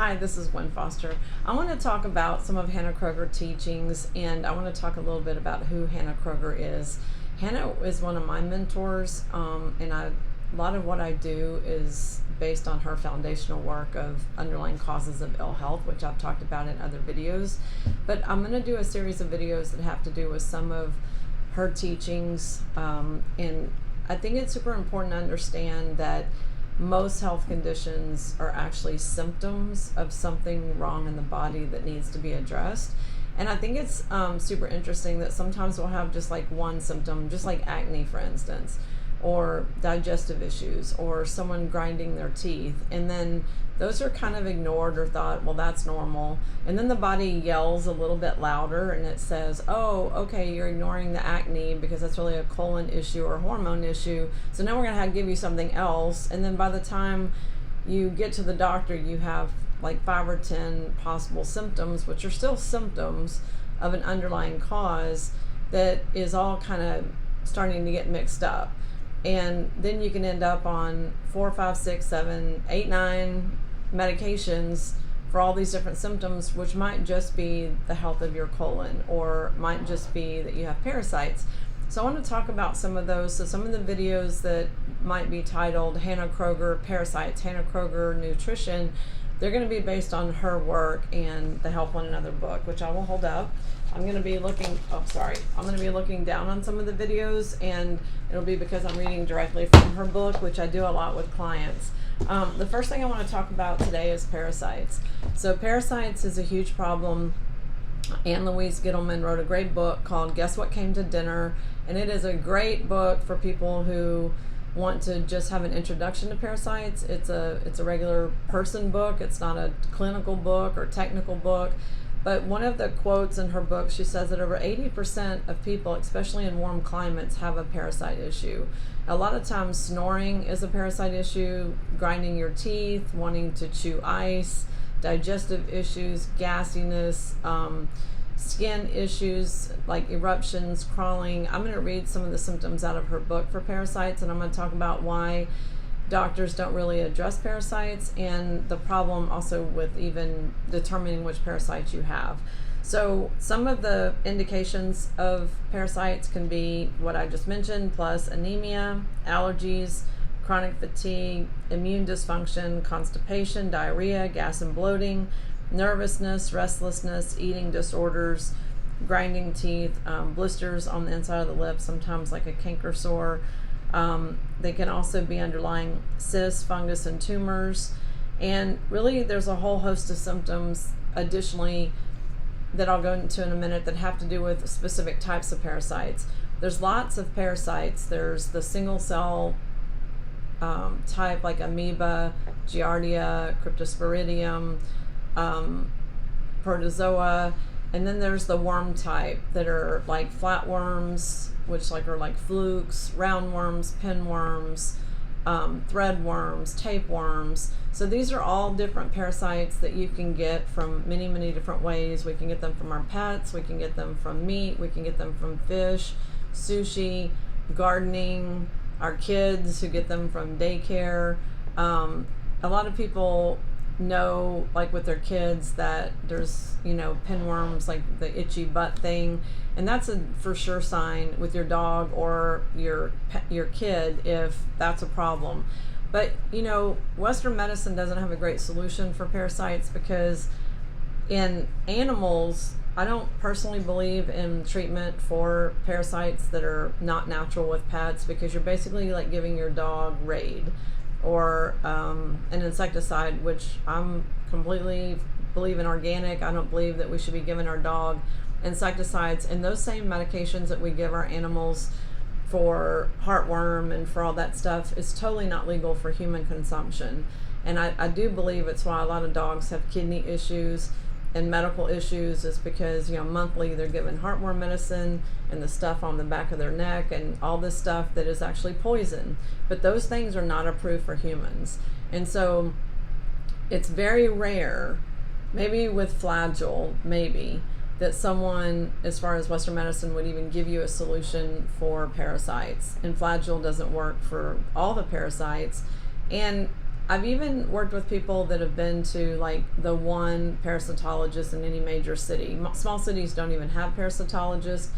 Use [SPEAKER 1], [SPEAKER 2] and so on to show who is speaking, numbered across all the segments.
[SPEAKER 1] Hi, this is Gwen Foster. I want to talk about some of Hanna Kroeger teachings, and I want to talk a little bit about who Hanna Kroeger is. Hanna is one of my mentors, and a lot of what I do is based on her foundational work of underlying causes of ill health, which I've talked about in other videos. But I'm going to do a series of videos that have to do with some of her teachings, and I think it's super important to understand that most health conditions are actually symptoms of something wrong in the body that needs to be addressed. And I think it's super interesting that sometimes we'll have just like one symptom, just like acne, for instance, or digestive issues, or someone grinding their teeth. And then those are kind of ignored or thought, well, that's normal. And then the body yells a little bit louder and it says, oh, okay, you're ignoring the acne because that's really a colon issue or hormone issue. So now we're going to have to give you something else. And then by the time you get to the doctor, you have like 5 or 10 possible symptoms, which are still symptoms of an underlying cause that is all kind of starting to get mixed up. And then you can end up on 4, 5, 6, 7, 8, 9 medications for all these different symptoms, which might just be the health of your colon, or might just be that you have parasites. So I want to talk about some of those. So some of the videos that might be titled Hanna Kroeger Parasites, Hanna Kroeger Nutrition, they're going to be based on her work and the Help One Another book, which I will hold up. I'm going to be looking, I'm going to be looking down on some of the videos, and it'll be because I'm reading directly from her book, which I do a lot with clients. The first thing I want to talk about today is parasites. So parasites is a huge problem. Anne Louise Gittleman wrote a great book called Guess What Came to Dinner, and it is a great book for people who want to just have an introduction to parasites. It's a regular person book. It's not a clinical book or technical book. But one of the quotes in her book, she says that over 80% of people, especially in warm climates, have a parasite issue. A lot of times snoring is a parasite issue, grinding your teeth, wanting to chew ice, digestive issues, gassiness, skin issues like eruptions, crawling. I'm going to read some of the symptoms out of her book for parasites, and I'm going to talk about why doctors don't really address parasites, and the problem also with even determining which parasites you have. So some of the indications of parasites can be what I just mentioned, plus anemia, allergies, chronic fatigue, immune dysfunction, constipation, diarrhea, gas and bloating, nervousness, restlessness, eating disorders, grinding teeth, blisters on the inside of the lips, sometimes like a canker sore. They can also be underlying cysts, fungus, and tumors. And really, there's a whole host of symptoms additionally that I'll go into in a minute that have to do with specific types of parasites. There's lots of parasites. There's the single cell type like amoeba, giardia, cryptosporidium, protozoa, and then there's the worm type that are like flatworms, which are like flukes, roundworms, pinworms, threadworms, tapeworms. So these are all different parasites that you can get from many, many different ways. We can get them from our pets, we can get them from meat, we can get them from fish, sushi, gardening, our kids who get them from daycare. A lot of people know, like with their kids, that there's pinworms, like the itchy butt thing, and that's a for sure sign with your dog or your kid if that's a problem. But Western medicine doesn't have a great solution for parasites, because in animals, I don't personally believe in treatment for parasites that are not natural with pets, because you're basically like giving your dog Raid or an insecticide, which I'm completely believe in organic. I don't believe that we should be giving our dog insecticides, and those same medications that we give our animals for heartworm and for all that stuff is totally not legal for human consumption. And I do believe it's why a lot of dogs have kidney issues and medical issues, is because monthly they're given heartworm medicine and the stuff on the back of their neck and all this stuff that is actually poison, but those things are not approved for humans. And so it's very rare, maybe with Flagyl, maybe, that someone, as far as Western medicine, would even give you a solution for parasites. And Flagyl doesn't work for all the parasites. And I've even worked with people that have been to like the one parasitologist in any major city. Small cities don't even have parasitologists.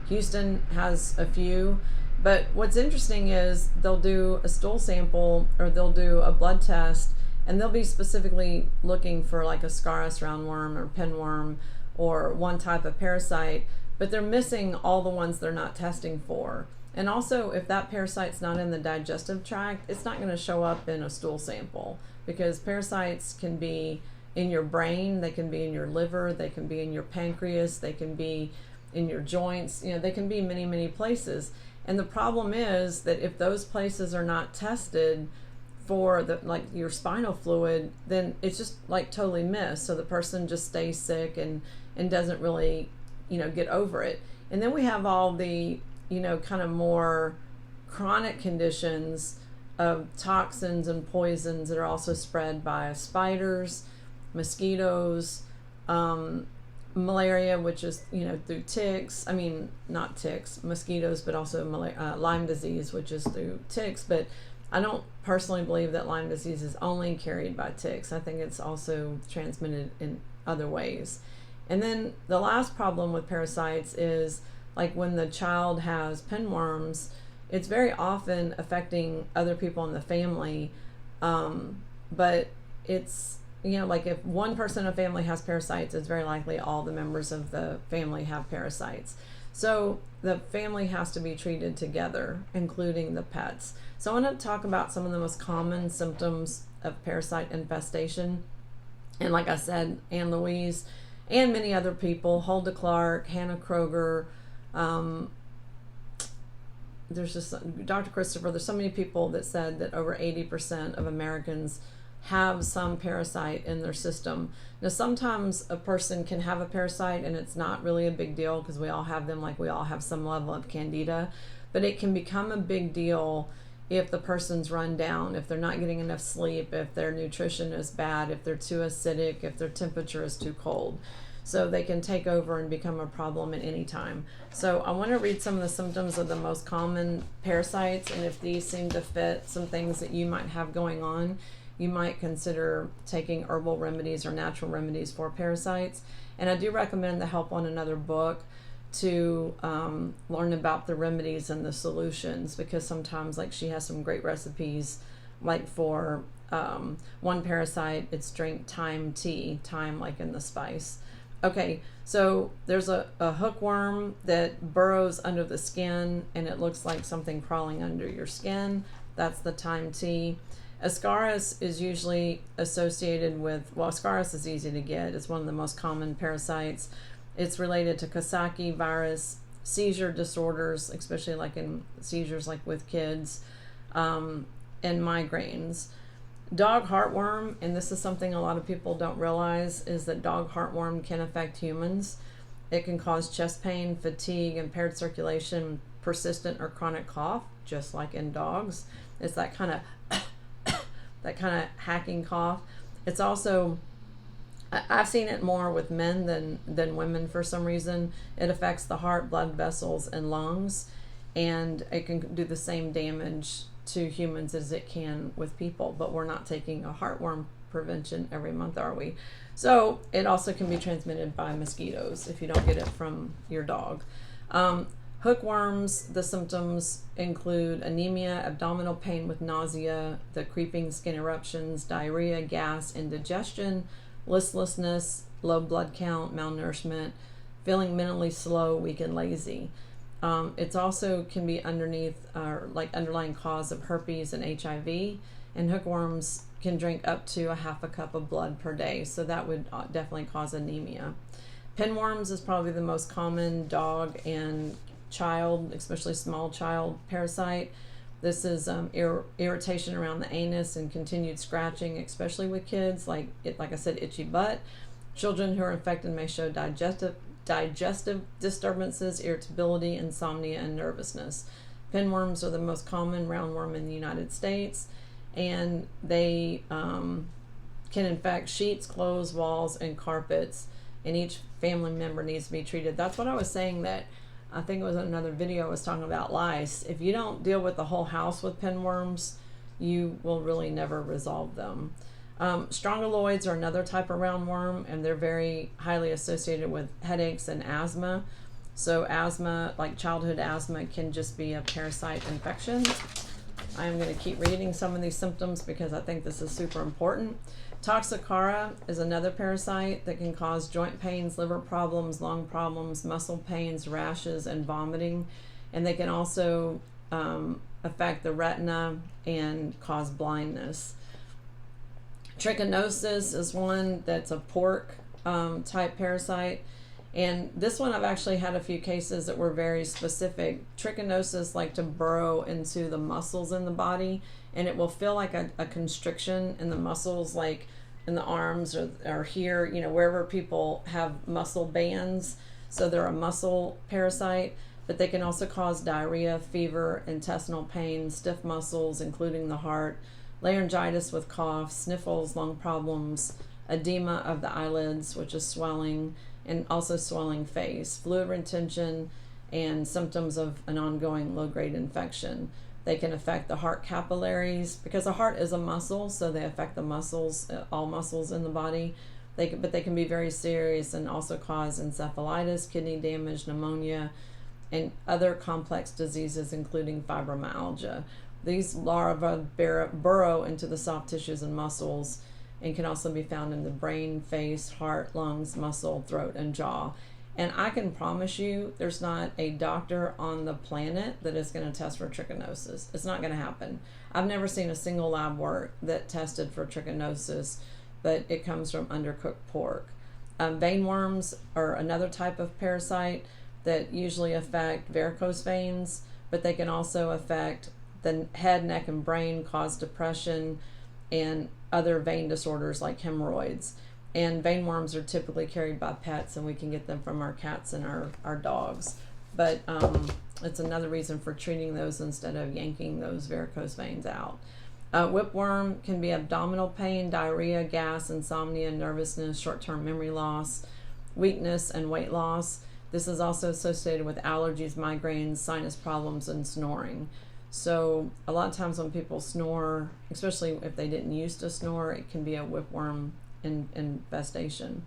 [SPEAKER 1] Houston has a few. But what's interesting is they'll do a stool sample or they'll do a blood test, and they'll be specifically looking for like a Scaurus roundworm or pinworm or one type of parasite, but they're missing all the ones they're not testing for. And also, if that parasite's not in the digestive tract, it's not going to show up in a stool sample, because parasites can be in your brain, they can be in your liver, they can be in your pancreas, they can be in your joints, they can be many, many places. And the problem is that if those places are not tested for like your spinal fluid, then it's just like totally missed. So the person just stays sick and doesn't really, get over it. And then we have all the, kind of more chronic conditions of toxins and poisons that are also spread by spiders, mosquitoes, malaria, which is through ticks. I mean, not ticks, mosquitoes, but also Lyme disease, which is through ticks. But I don't personally believe that Lyme disease is only carried by ticks. I think it's also transmitted in other ways. And then the last problem with parasites is like when the child has pinworms, it's very often affecting other people in the family. But it's like if one person in a family has parasites, it's very likely all the members of the family have parasites. So the family has to be treated together, including the pets. So I want to talk about some of the most common symptoms of parasite infestation. And like I said, Anne Louise and many other people, Hulda Clark, Hanna Kroeger, there's just Dr. Christopher, there's so many people that said that over 80% of Americans have some parasite in their system. Now, sometimes a person can have a parasite and it's not really a big deal because we all have them, like we all have some level of candida, but it can become a big deal if the person's run down, if they're not getting enough sleep, if their nutrition is bad, if they're too acidic, if their temperature is too cold. So they can take over and become a problem at any time. So I want to read some of the symptoms of the most common parasites, and if these seem to fit some things that you might have going on, you might consider taking herbal remedies or natural remedies for parasites. And I do recommend the Help One Another book to learn about the remedies and the solutions, because sometimes like she has some great recipes, like for one parasite, it's drink thyme tea, thyme like in the spice. Okay, so there's a hookworm that burrows under the skin and it looks like something crawling under your skin. That's the thyme tea. Ascaris is usually associated with, Ascaris is easy to get. It's one of the most common parasites. It's related to Coxsackie virus, seizure disorders, especially like in seizures like with kids, and migraines. Dog heartworm, and this is something a lot of people don't realize, is that dog heartworm can affect humans. It can cause chest pain, fatigue, impaired circulation, persistent or chronic cough, just like in dogs. It's that kind of hacking cough. It's also, I've seen it more with men than women for some reason. It affects the heart, blood vessels, and lungs, and it can do the same damage to humans as it can with people, but we're not taking a heartworm prevention every month, are we? So it also can be transmitted by mosquitoes if you don't get it from your dog. Hookworms, the symptoms include anemia, abdominal pain with nausea, the creeping skin eruptions, diarrhea, gas, indigestion, listlessness, low blood count, malnourishment, feeling mentally slow, weak, and lazy. It's also can be underlying cause of herpes and HIV, and hookworms can drink up to a half a cup of blood per day, so that would definitely cause anemia. Pinworms is probably the most common dog and child, especially small child parasite. This is irritation around the anus and continued scratching, especially with kids, like I said, itchy butt. Children who are infected may show digestive disturbances, irritability, insomnia, and nervousness. Pinworms are the most common roundworm in the United States, and they can infect sheets, clothes, walls, and carpets, and each family member needs to be treated. That's what I was saying, that I think it was another video I was talking about lice. If you don't deal with the whole house with pinworms, you will really never resolve them. Strongyloids are another type of roundworm, and they're very highly associated with headaches and asthma. So asthma, like childhood asthma, can just be a parasite infection. I am going to keep reading some of these symptoms because I think this is super important. Toxocara is another parasite that can cause joint pains, liver problems, lung problems, muscle pains, rashes, and vomiting. And they can also affect the retina and cause blindness. Trichinosis is one that's a pork type parasite. And this one, I've actually had a few cases that were very specific. Trichinosis like to burrow into the muscles in the body, and it will feel like a constriction in the muscles, like in the arms or here, you know, wherever people have muscle bands. So they're a muscle parasite, but they can also cause diarrhea, fever, intestinal pain, stiff muscles, including the heart, laryngitis with cough, sniffles, lung problems, edema of the eyelids, which is swelling, and also swelling face, fluid retention, and symptoms of an ongoing low-grade infection. They can affect the heart capillaries because the heart is a muscle, so they affect the muscles, all muscles in the body. But they can be very serious and also cause encephalitis, kidney damage, pneumonia, and other complex diseases, including fibromyalgia. These larvae burrow into the soft tissues and muscles, and can also be found in the brain, face, heart, lungs, muscle, throat, and jaw. And I can promise you there's not a doctor on the planet that is going to test for trichinosis. It's not going to happen. I've never seen a single lab work that tested for trichinosis, but it comes from undercooked pork. Vein worms are another type of parasite that usually affect varicose veins, but they can also affect the head, neck, and brain, cause depression, and other vein disorders like hemorrhoids. And vein worms are typically carried by pets, and we can get them from our cats and our dogs. But it's another reason for treating those instead of yanking those varicose veins out. Whipworm can be abdominal pain, diarrhea, gas, insomnia, nervousness, short-term memory loss, weakness, and weight loss. This is also associated with allergies, migraines, sinus problems, and snoring. So a lot of times when people snore, especially if they didn't used to snore, it can be a whipworm infestation.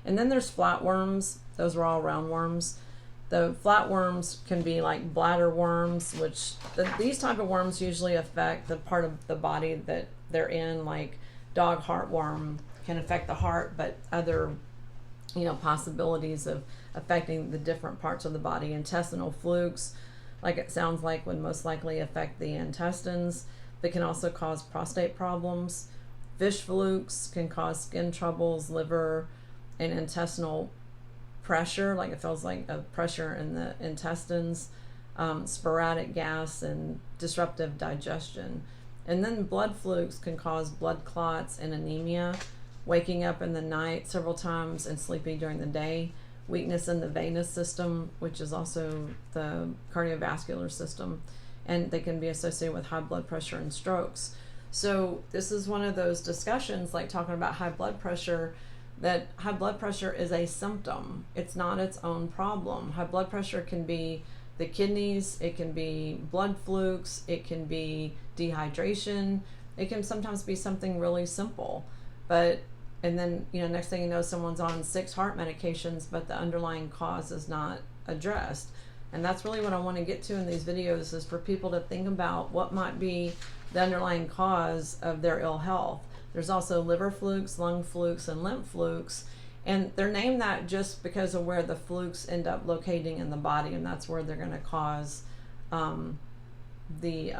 [SPEAKER 1] And then there's flatworms. Those are all roundworms. The flatworms can be like bladder worms, which these type of worms usually affect the part of the body that they're in, like dog heartworm can affect the heart, but other, you know, possibilities of affecting the different parts of the body. Intestinal flukes, like it sounds like, would most likely affect the intestines, but can also cause prostate problems. Fish flukes can cause skin troubles, liver, and intestinal pressure, like it feels like a pressure in the intestines, sporadic gas, and disruptive digestion. And then blood flukes can cause blood clots and anemia, waking up in the night several times and sleeping during the day, weakness in the venous system, which is also the cardiovascular system, and they can be associated with high blood pressure and strokes. So this is one of those discussions, like talking about high blood pressure, that high blood pressure is a symptom. It's not its own problem. High blood pressure can be the kidneys, it can be blood flukes, it can be dehydration, it can sometimes be something really simple. And then, you know, next thing you know, someone's on 6 heart medications, but the underlying cause is not addressed. And that's really what I want to get to in these videos, is for people to think about what might be the underlying cause of their ill health. There's also liver flukes, lung flukes, and lymph flukes. And they're named that just because of where the flukes end up locating in the body, and that's where they're going to cause the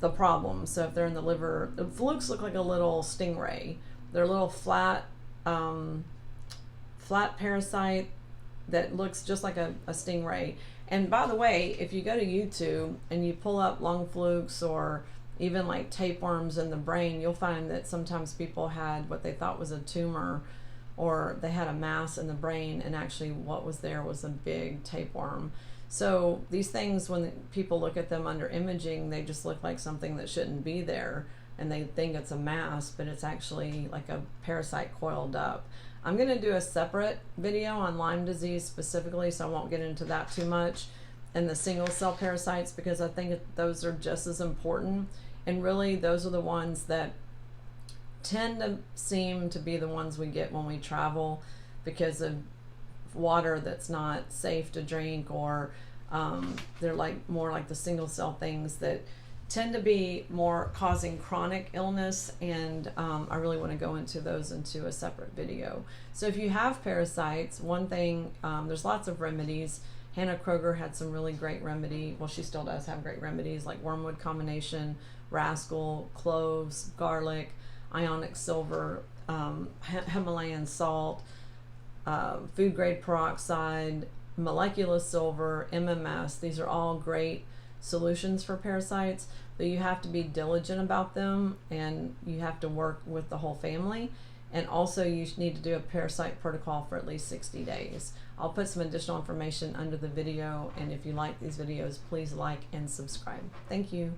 [SPEAKER 1] problem. So if they're in the liver, the flukes look like a little stingray. They're a little flat parasite that looks just like a stingray. And by the way, if you go to YouTube and you pull up lung flukes or even like tapeworms in the brain, you'll find that sometimes people had what they thought was a tumor, or they had a mass in the brain, and actually what was there was a big tapeworm. So these things, when people look at them under imaging, they just look like something that shouldn't be there, and they think it's a mass, but it's actually like a parasite coiled up. I'm going to do a separate video on Lyme disease specifically, so I won't get into that too much. and the single cell parasites, because I think those are just as important. And really, those are the ones that tend to seem to be the ones we get when we travel because of water that's not safe to drink, or they're like more like the single cell things that tend to be more causing chronic illness, and I really want to go into those into a separate video. So if you have parasites, one thing, there's lots of remedies. Hanna Kroeger had some really great remedy, well, she still does have great remedies, like wormwood combination, rascal, cloves, garlic, ionic silver, Himalayan salt, food grade peroxide, molecular silver, MMS. These are all great solutions for parasites, but you have to be diligent about them, and you have to work with the whole family. And also you need to do a parasite protocol for at least 60 days. I'll put some additional information under the video, and if you like these videos, please like and subscribe. Thank you.